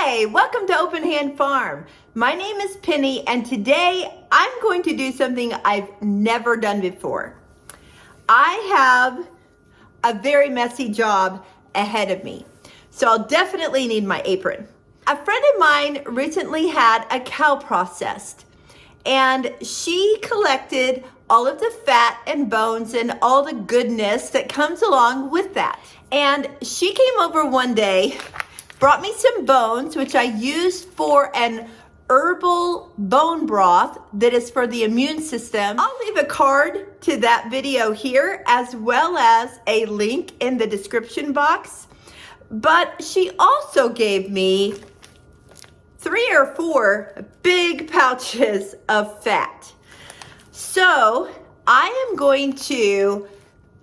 Hi, welcome to Open Hand Farm. My name is Penny and today I'm going to do something I've never done before. I have a very messy job ahead of me, so I'll definitely need my apron. A friend of mine recently had a cow processed and she collected all of the fat and bones and all the goodness that comes along with that. And she came over one day, brought me some bones, which I used for an herbal bone broth that is for the immune system. I'll leave a card to that video here, as well as a link in the description box. But she also gave me 3 or 4 big pouches of fat. So I am going to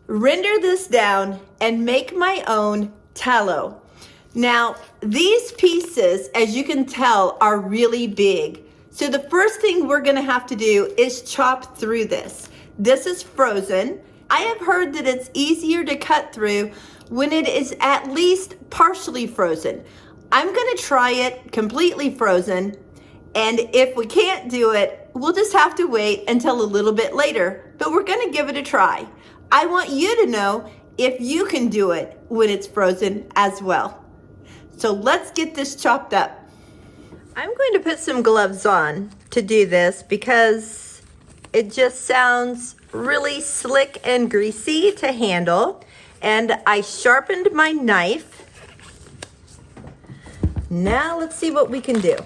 render this down and make my own tallow. Now, these pieces, as you can tell, are really big. So the first thing we're gonna have to do is chop through this. This is frozen. I have heard that it's easier to cut through when it is at least partially frozen. I'm gonna try it completely frozen, and if we can't do it, we'll just have to wait until a little bit later, but we're gonna give it a try. I want you to know if you can do it when it's frozen as well. So let's get this chopped up. I'm going to put some gloves on to do this because it just sounds really slick and greasy to handle. And I sharpened my knife. Now let's see what we can do.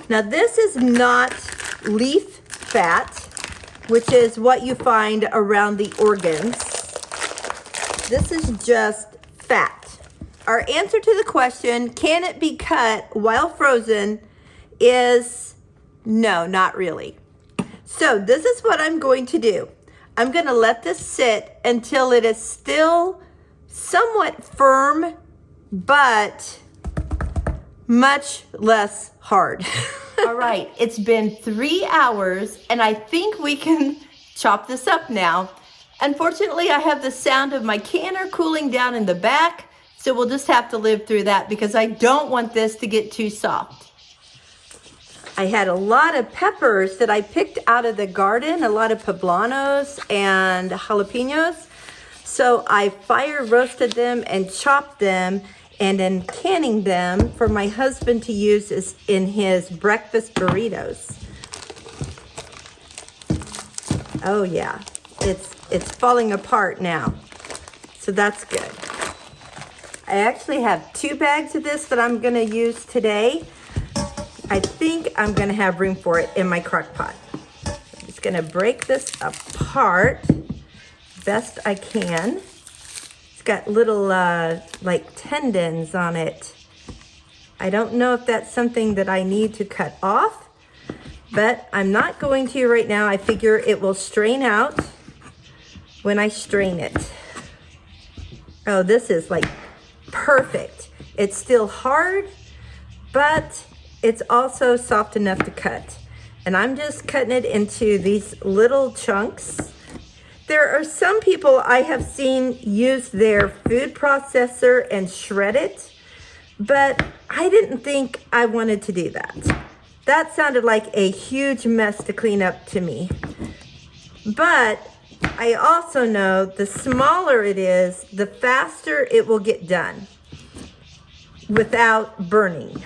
Now this is not leaf fat, which is what you find around the organs. This is just fat. Our answer to the question, can it be cut while frozen, is no, not really. So this is what I'm going to do. I'm gonna let this sit until it is still somewhat firm, but much less hard. All right, it's been 3 hours and I think we can chop this up now. Unfortunately, I have the sound of my canner cooling down in the back, so we'll just have to live through that because I don't want this to get too soft. I had a lot of peppers that I picked out of the garden, a lot of poblanos and jalapenos. So I fire roasted them and chopped them and then canning them for my husband to use in his breakfast burritos. Oh yeah, it's falling apart now. So that's good. I actually have 2 bags of this that I'm gonna use today. I think I'm gonna have room for it in my crock pot. I'm just gonna break this apart best I can. It's got little like tendons on it. I don't know if that's something that I need to cut off, but I'm not going to right now. I figure it will strain out when I strain it. Oh, this is like perfect. It's still hard, but it's also soft enough to cut. And I'm just cutting it into these little chunks. There are some people I have seen use their food processor and shred it, but I didn't think I wanted to do that. That sounded like a huge mess to clean up to me. But I also know the smaller it is, the faster it will get done without burning.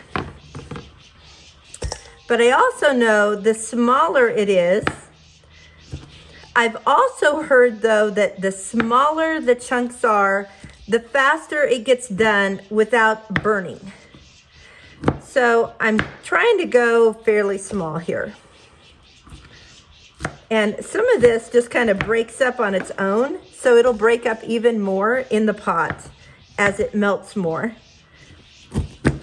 But I also know the smaller it is, I've also heard though that the smaller the chunks are, the faster it gets done without burning. So I'm trying to go fairly small here. And some of this just kind of breaks up on its own, so it'll break up even more in the pot as it melts more.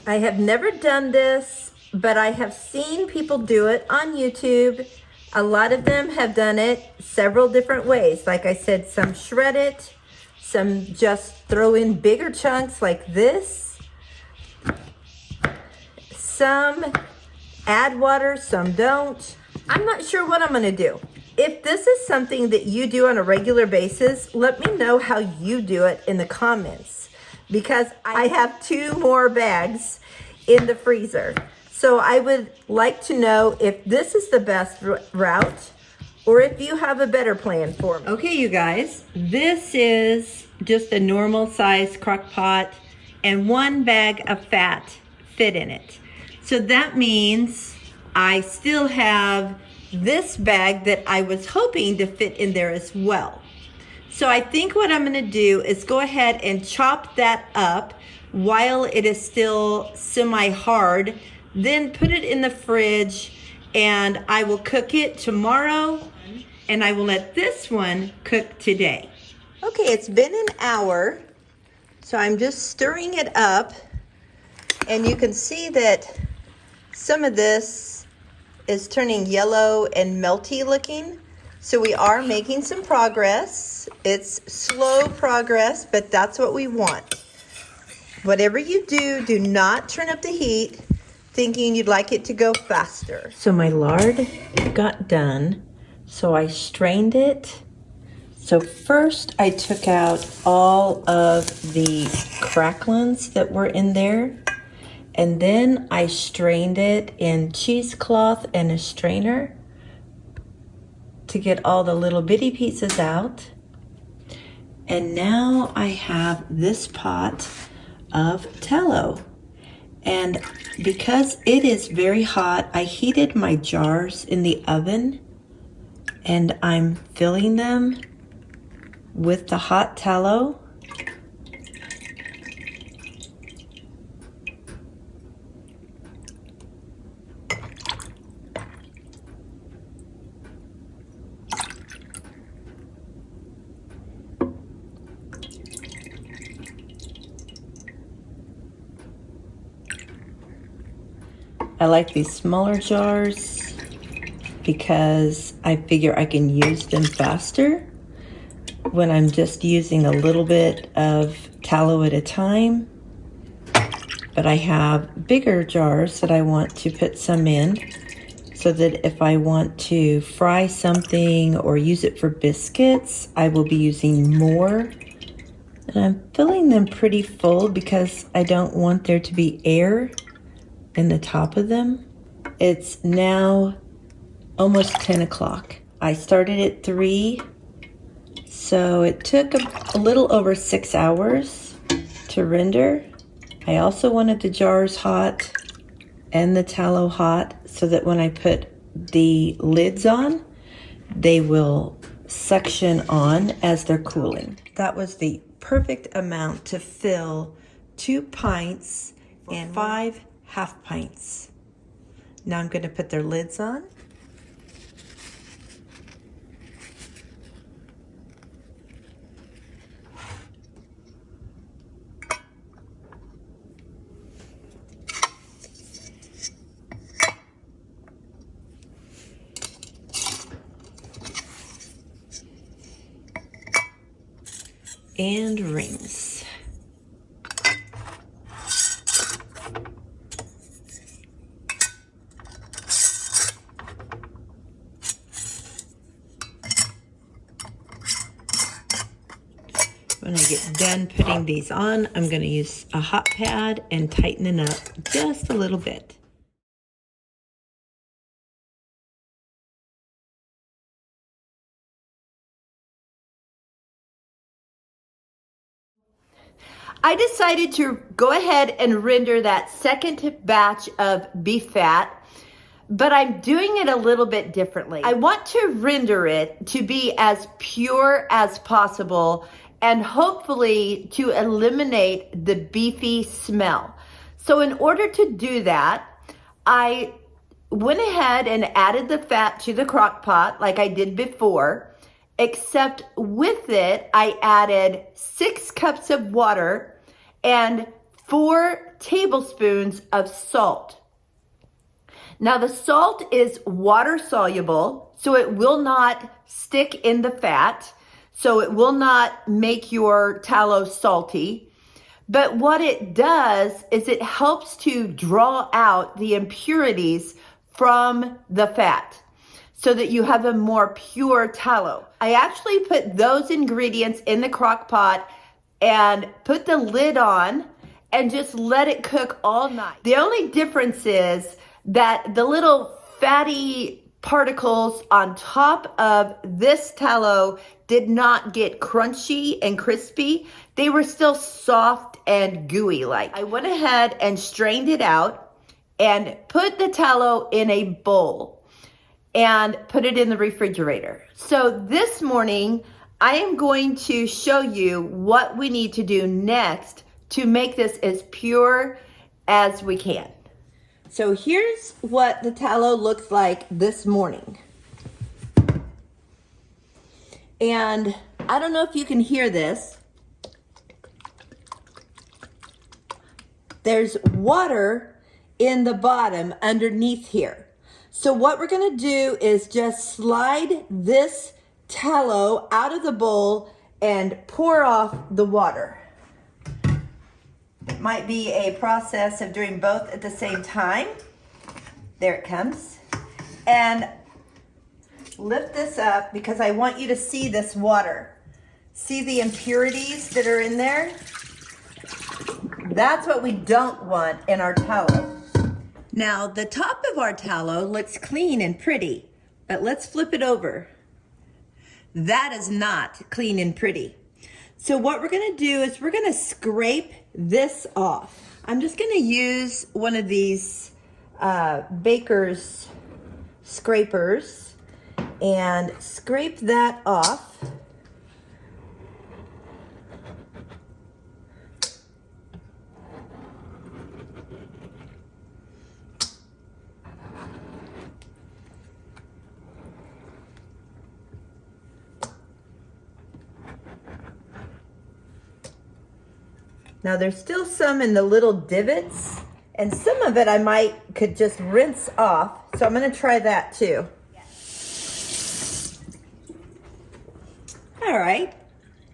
I have never done this, but I have seen people do it on YouTube. A lot of them have done it several different ways. Like I said, some shred it, some just throw in bigger chunks like this. Some add water, some don't. I'm not sure what I'm gonna do. If this is something that you do on a regular basis, let me know how you do it in the comments, because I have 2 more bags in the freezer. So I would like to know if this is the best route or if you have a better plan for me. Okay, you guys, this is just a normal size crock pot and 1 bag of fat fit in it. So that means I still have this bag that I was hoping to fit in there as well. So I think what I'm gonna do is go ahead and chop that up while it is still semi-hard, then put it in the fridge, and I will cook it tomorrow, and I will let this one cook today. Okay, it's been an hour, so I'm just stirring it up, and you can see that some of this is turning yellow and melty looking. So we are making some progress. It's slow progress, but that's what we want. Whatever you do, do not turn up the heat thinking you'd like it to go faster. So my lard got done, so I strained it. So first I took out all of the cracklings that were in there, and then I strained it in cheesecloth and a strainer to get all the little bitty pieces out. And now I have this pot of tallow. And because it is very hot, I heated my jars in the oven, and I'm filling them with the hot tallow. I like these smaller jars because I figure I can use them faster when I'm just using a little bit of tallow at a time. But I have bigger jars that I want to put some in, so that if I want to fry something or use it for biscuits, I will be using more. And I'm filling them pretty full because I don't want there to be air in the top of them. It's now almost 10 o'clock. I started at 3, so it took a little over 6 hours to render. I also wanted the jars hot and the tallow hot so that when I put the lids on, they will suction on as they're cooling. That was the perfect amount to fill 2 pints and 5 half pints. Now I'm going to put their lids on. And rinse. When I get done putting these on, I'm going to use a hot pad and tighten it up just a little bit. I decided to go ahead and render that second batch of beef fat, but I'm doing it a little bit differently. I want to render it to be as pure as possible and hopefully to eliminate the beefy smell. So in order to do that, I went ahead and added the fat to the crock pot like I did before, except with it, I added 6 cups of water and 4 tablespoons of salt. Now the salt is water soluble, so it will not stick in the fat, so it will not make your tallow salty. But what it does is it helps to draw out the impurities from the fat. so that you have a more pure tallow. I actually put those ingredients in the crock pot and put the lid on and just let it cook all night. The only difference is that the little fatty particles on top of this tallow did not get crunchy and crispy. They were still soft and gooey like. I went ahead and strained it out and put the tallow in a bowl and put it in the refrigerator. So this morning, I am going to show you what we need to do next to make this as pure as we can. So here's what the tallow looks like this morning. And I don't know if you can hear this. There's water in the bottom underneath here. So what we're gonna do is just slide this tallow out of the bowl and pour off the water. It might be a process of doing both at the same time. There it comes. And lift this up because I want you to see this water. See the impurities that are in there? That's what we don't want in our tallow. Now, the top of our tallow looks clean and pretty, but let's flip it over. That is not clean and pretty. So what we're gonna do is we're gonna scrape this off. I'm just gonna use one of these baker's scrapers and scrape that off. Now there's still some in the little divots, and some of it could just rinse off. So I'm gonna try that too. All right,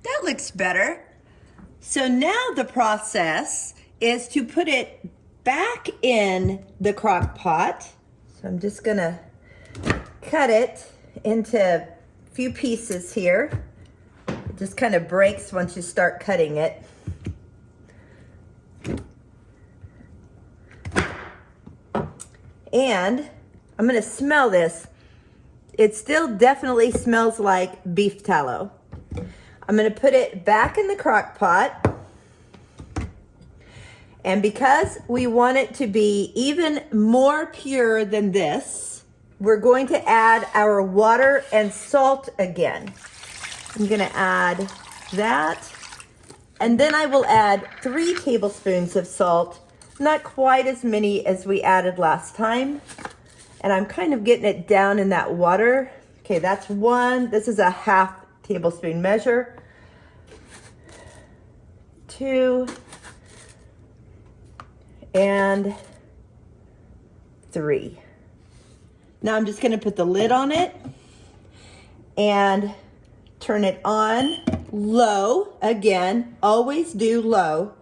that looks better. So now the process is to put it back in the crock pot. So I'm just gonna cut it into a few pieces here. It just kind of breaks once you start cutting it. And I'm gonna smell this. It still definitely smells like beef tallow. I'm gonna put it back in the crock pot. And because we want it to be even more pure than this, we're going to add our water and salt again. I'm gonna add that. And then I will add 3 tablespoons of salt. Not quite as many as we added last time. And I'm kind of getting it down in that water. Okay, that's 1. This is a half tablespoon measure. 2. And 3. Now I'm just gonna put the lid on it and turn it on low. Again, always do low.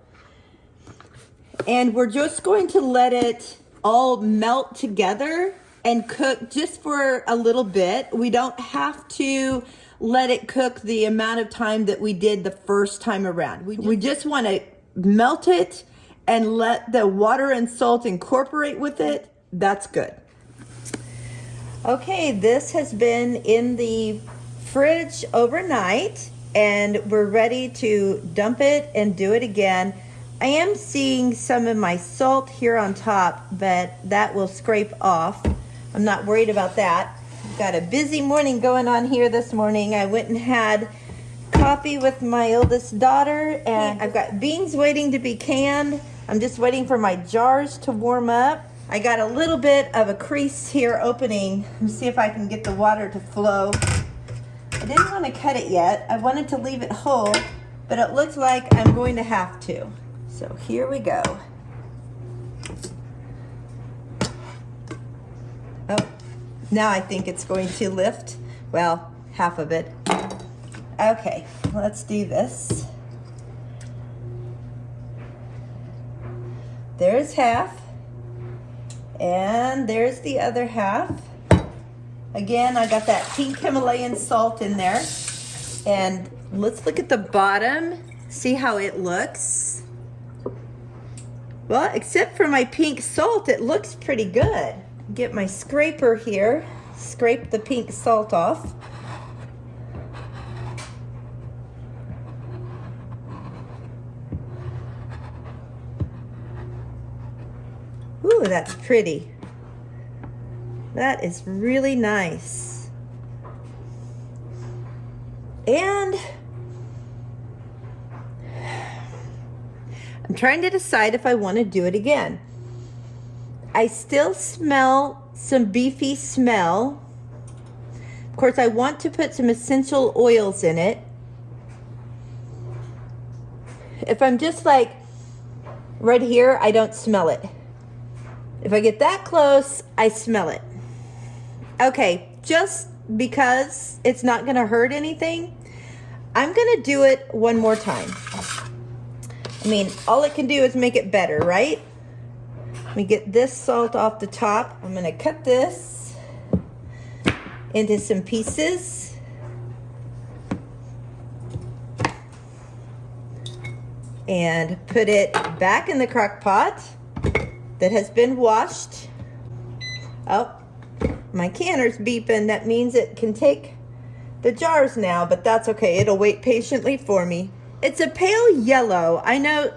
And we're just going to let it all melt together and cook just for a little bit. We don't have to let it cook the amount of time that we did the first time around. We just want to melt it and let the water and salt incorporate with it. That's good. Okay, this has been in the fridge overnight and we're ready to dump it and do it again. I am seeing some of my salt here on top, but that will scrape off. I'm not worried about that. I've got a busy morning going on here this morning. I went and had coffee with my oldest daughter, and I've got beans waiting to be canned. I'm just waiting for my jars to warm up. I got a little bit of a crease here opening. Let's see if I can get the water to flow. I didn't want to cut it yet. I wanted to leave it whole, but it looks like I'm going to have to. So here we go. Oh, now I think it's going to lift. Well, half of it. Okay, let's do this. There's half. And there's the other half. Again, I got that pink Himalayan salt in there. And let's look at the bottom, see how it looks. Well, except for my pink salt, it looks pretty good. Get my scraper here, scrape the pink salt off. Ooh, that's pretty. That is really nice. And I'm trying to decide if I want to do it again. I still smell some beefy smell. Of course, I want to put some essential oils in it. If I'm just like right here, I don't smell it. If I get that close, I smell it. Okay, just because it's not gonna hurt anything, I'm gonna do it one more time. I mean, all it can do is make it better, right? Let me get this salt off the top. I'm gonna cut this into some pieces. And put it back in the crock pot that has been washed. Oh, my canner's beeping. That means it can take the jars now, but that's okay. It'll wait patiently for me. It's a pale yellow. I know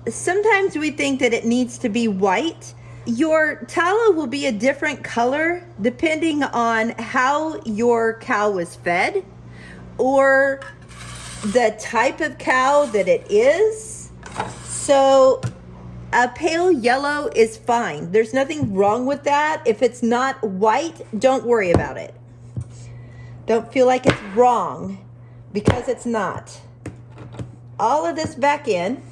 sometimes we think that it needs to be white. Your tallow will be a different color depending on how your cow was fed or the type of cow that it is. So a pale yellow is fine. There's nothing wrong with that. If it's not white, don't worry about it. Don't feel like it's wrong because it's not. All of this back in.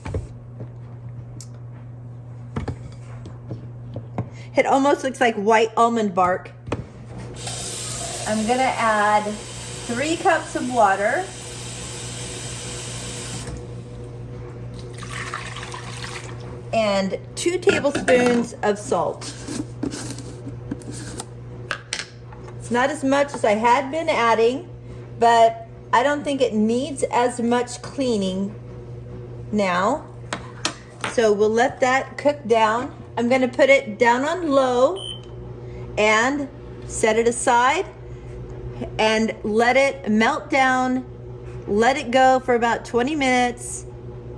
It almost looks like white almond bark. I'm gonna add 3 cups of water. And 2 tablespoons of salt. It's not as much as I had been adding, but I don't think it needs as much cleaning now. So we'll let that cook down. I'm gonna put it down on low and set it aside and let it melt down. Let it go for about 20 minutes.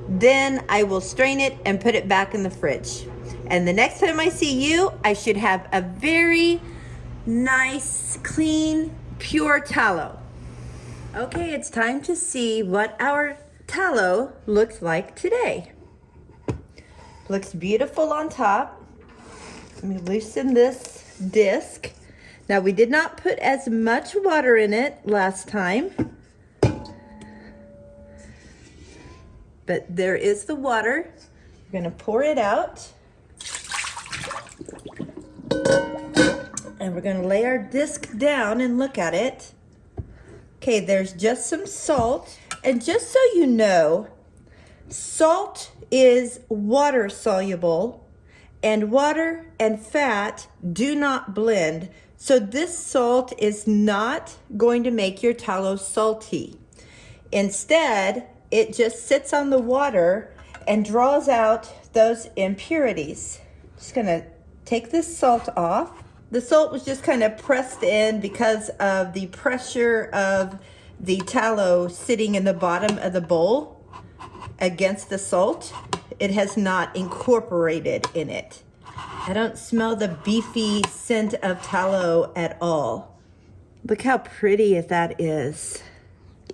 Then I will strain it and put it back in the fridge. And the next time I see you, I should have a very nice, clean, pure tallow. Okay, it's time to see what our tallow looks like today. Looks beautiful on top. Let me loosen this disc. Now, we did not put as much water in it last time. But there is the water. We're gonna pour it out. And we're gonna lay our disc down and look at it. Okay, there's just some salt. And just so you know, salt is water soluble, and water and fat do not blend. So this salt is not going to make your tallow salty. Instead, it just sits on the water and draws out those impurities. Just gonna take this salt off. The salt was just kind of pressed in because of the pressure of the tallow sitting in the bottom of the bowl against the salt. It has not incorporated in it. I don't smell the beefy scent of tallow at all. Look how pretty that is.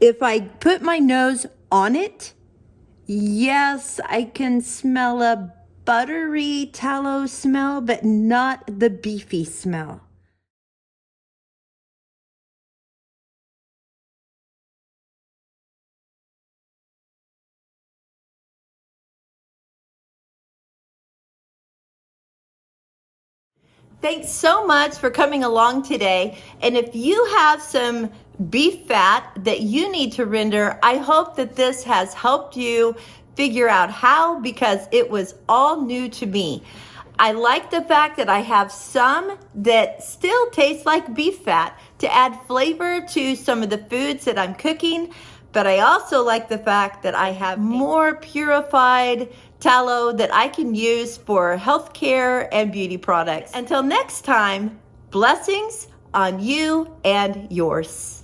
If I put my nose on it, yes, I can smell a buttery tallow smell, but not the beefy smell. Thanks so much for coming along today. And if you have some beef fat that you need to render, I hope that this has helped you figure out how, because it was all new to me. I like the fact that I have some that still taste like beef fat. to add flavor to some of the foods that I'm cooking, but I also like the fact that I have more purified tallow that I can use for healthcare and beauty products. Until next time, blessings on you and yours.